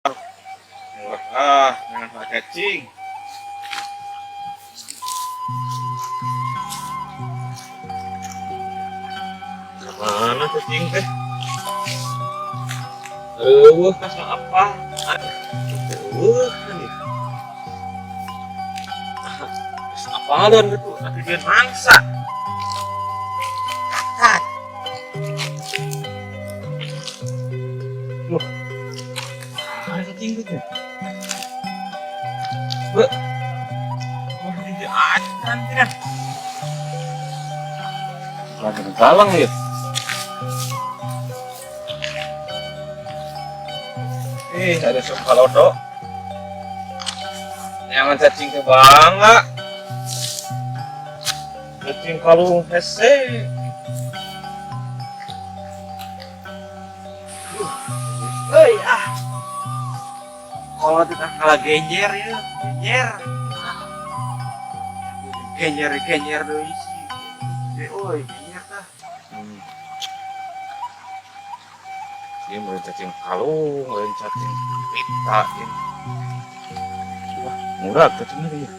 Dengan cacing. Mana cacing teh? Kasih apa? Nih. Apa dan itu? Tapi dia mangsa. Kat. Loh. Ada cacing gitu. Ini acan tidak. Lagi galang ya. Ada sup kalodo. Jangan cacing ke bangga. Cacing kalung hese. Hei kalau tidak kalah genjer ya, genjer doi sih. Oi, genjer tah. Dia mau cacing kalung, lain cacing pita ini. Wah, murah cacingnya dia.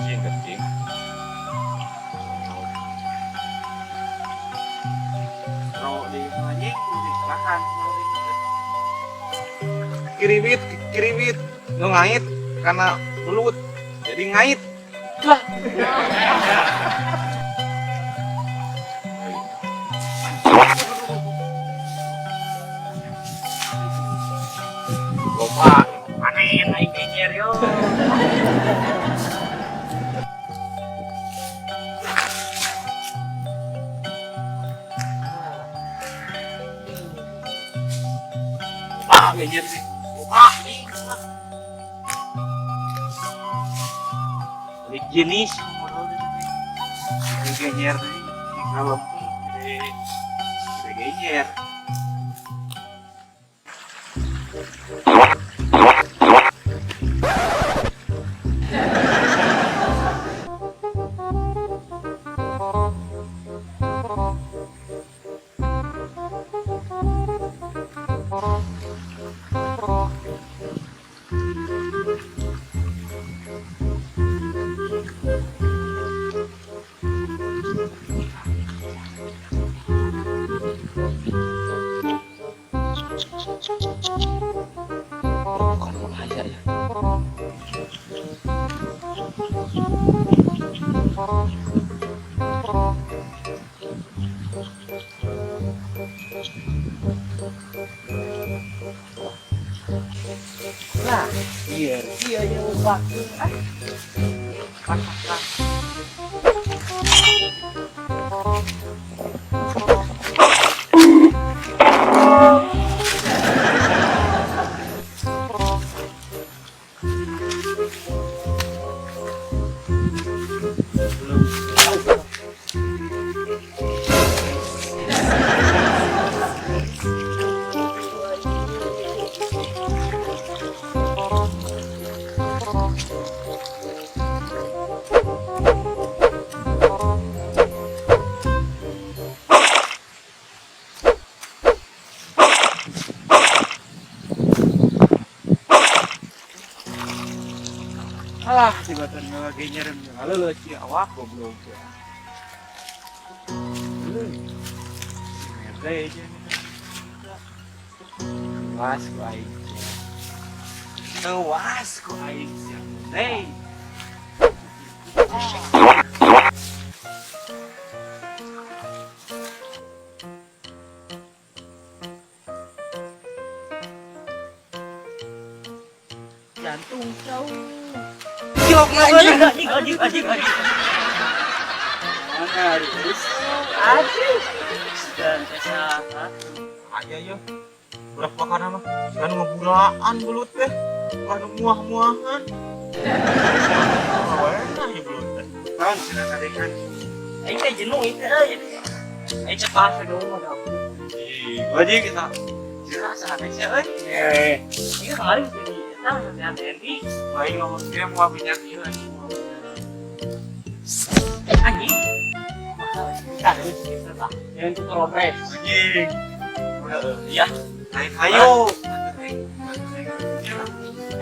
Cacing. Kalau di anjing di belakang kiribit ngait karena belut jadi ngait lah. Bapak, panen naik genjer yo. Genjer sih. Ini jenis genjer nih kalau genjer. Nah, dia yang waktu tiba-tiba genjer halo si awak goblok ya. Aja. Was ku aing. Was ku aing. Hey. Jantung jauh. Anjing. Mana harus anjing. Dan kesehatan. Ayo. Berapa kana mah? Kan ngebulaan belut teh. Kan muah-muahan. Awalnya ya belut teh. Kan sina kadekan. Aing teh jenuh itu euy. Aing cepat dulu mah. Wajib kita. Dirasa teh euy. Ieu kemarin jadi tahu nanti Andy. Baik ngomong dia mau minyak ieu anjing. Kita ada sedikit lah. Yang itu terobres. Anjing. Iya. Ayo.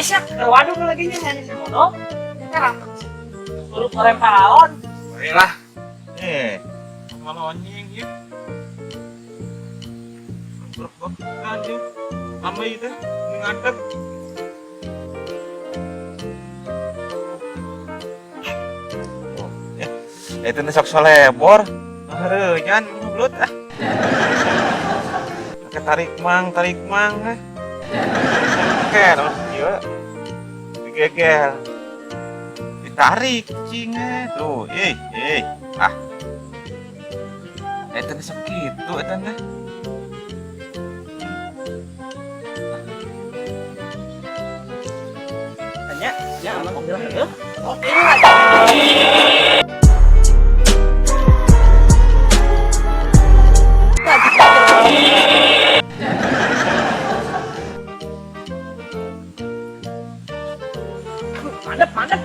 Siap, waduh lagi nih ini si Mono. Sekarang suruh melempar lawan. Baiklah. Mana anjing ya? Anjing. Sama itu ngadep. Itu nesok solebor. Jangan belut ah. Tarik mang. Oke, iya. Digegel. Ditarik cingnya tuh. Ah. Itu nesok gitu eta teh. Tanya, ya anak bilang itu. Oke. Mandep.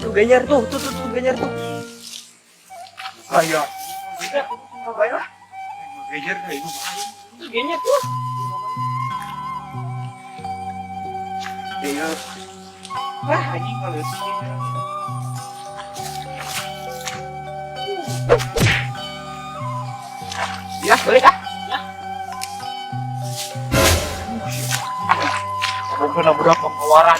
Tuh ganyer tuh ganyer tuh. Ayo. Ayo. Ganyer kayak itu. Tuh ganyer tuh. Ganyer. Wah, anjing kalau sih. Ya, boleh kah? Ya. Benar-benar pengeluaran.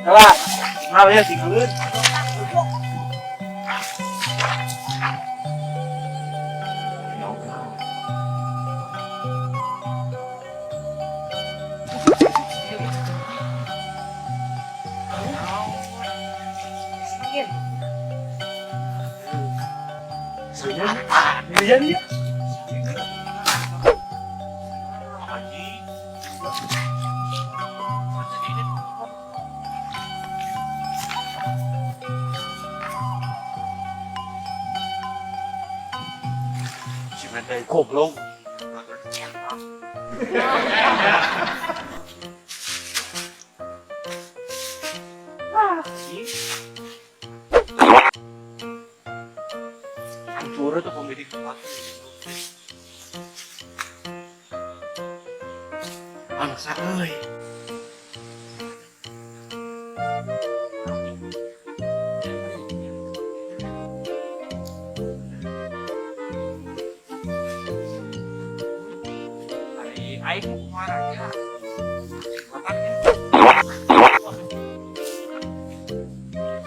Coba. Kenal ya tinggalin. Hujan ya? Si Mendai goblok. Hancur tuh komedi keempat. Bangsa euy. Aing mau kemana aja? Makannya.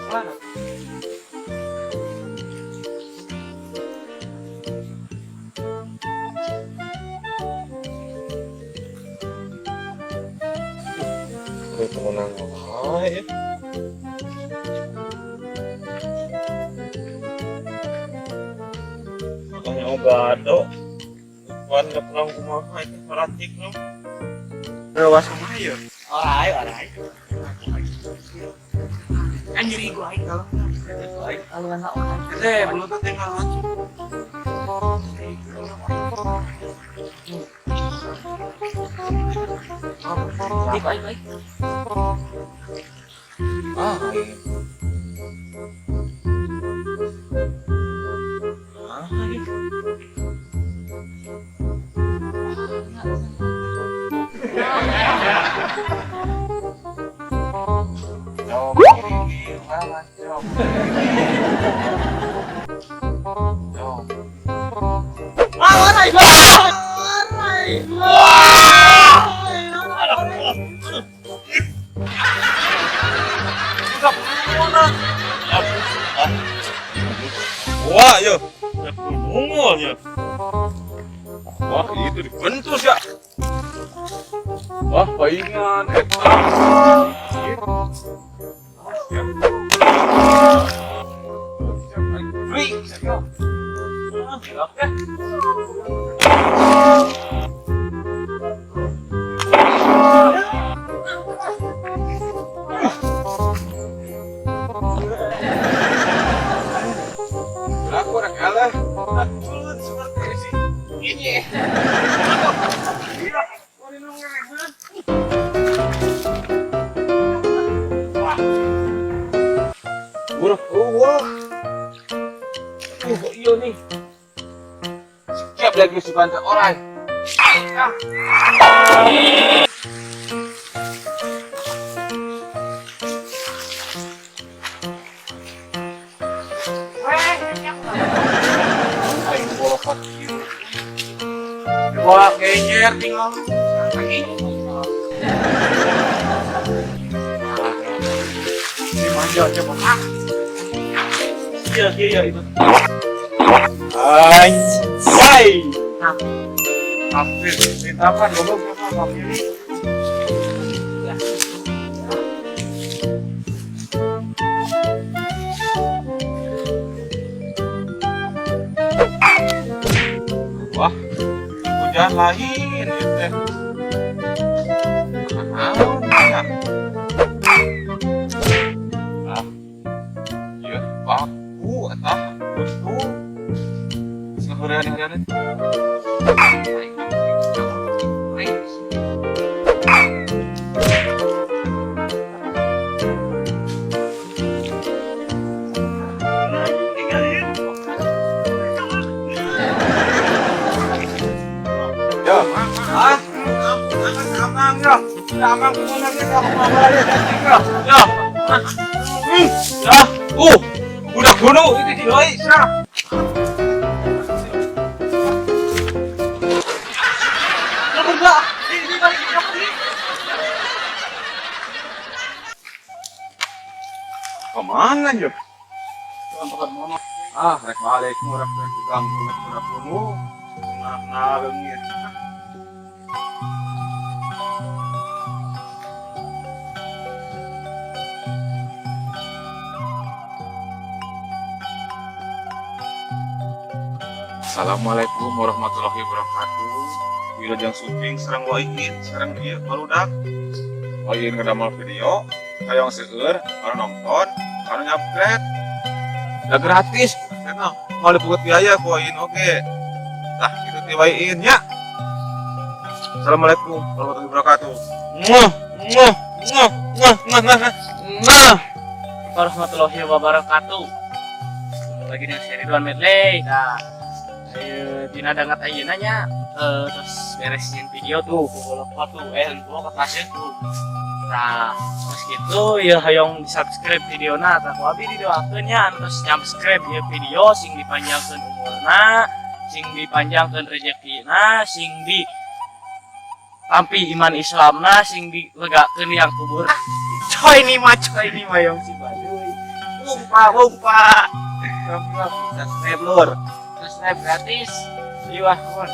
Mana? Itu menang ya. Makanya ogado. Bukan gak pernah kumaha itu paratik no. Rawas sama ya. Alright. Anjir gua aing kalau. Kalau enggak oke. Gede, belum tinggal langsung. Baik. Wah, yo. Bungul ya. Wah, itu dibentus ya. Wah, paingan eta. Aku orang kalah. Seperti ini. Buruk gua. Iya nih. Siap lagi si bantu orang. Wah, kejer tinggal. Manja coba. Iya itu. Anjay. Hampir ditapan goblok sama ini. Wah, hujan lain ya teh. Ya. Iya, baku atah betul. Seharian-harian. Ya, amang ya. Amang punya kita kembali ya. Ya, udah bunuh itu diloi sekarang. Enggak, ini balik ke sini. Kemana ya? Rek balik murah ganggu murah bunuh. Nah, lengit. Assalamualaikum warahmatullahi wabarakatuh. Wilujeng syuting serang waiin, serang dia barudak. Waiin ngedamal video, kayong seueur, kalau nonton, kalau nyapret. Udah gratis, karena mau dipungut biaya ku waiin oke. Nah, itu ti waiin ya. Assalamualaikum warahmatullahi wabarakatuh. Warahmatullahi wabarakatuh. Lagi dengan seri Ridwan Medley. Nah, Dina dangat ayeuna nya terus beresin video tuh pukul 4 tuh gua ketasnya tuh. Nah, terus gitu ya hayong di-subscribe videona tah ku abi didoakeun nya terus subscribe ya video sing dipanjangkeun umurna, sing dipanjangkeun rezekina, sing di tampi iman Islamna, sing dilegakeun yang kubur. Coy ini mah yang si Baduy. Bumpa. Subscribe lur. Subscribe gratis. Iya, kawan.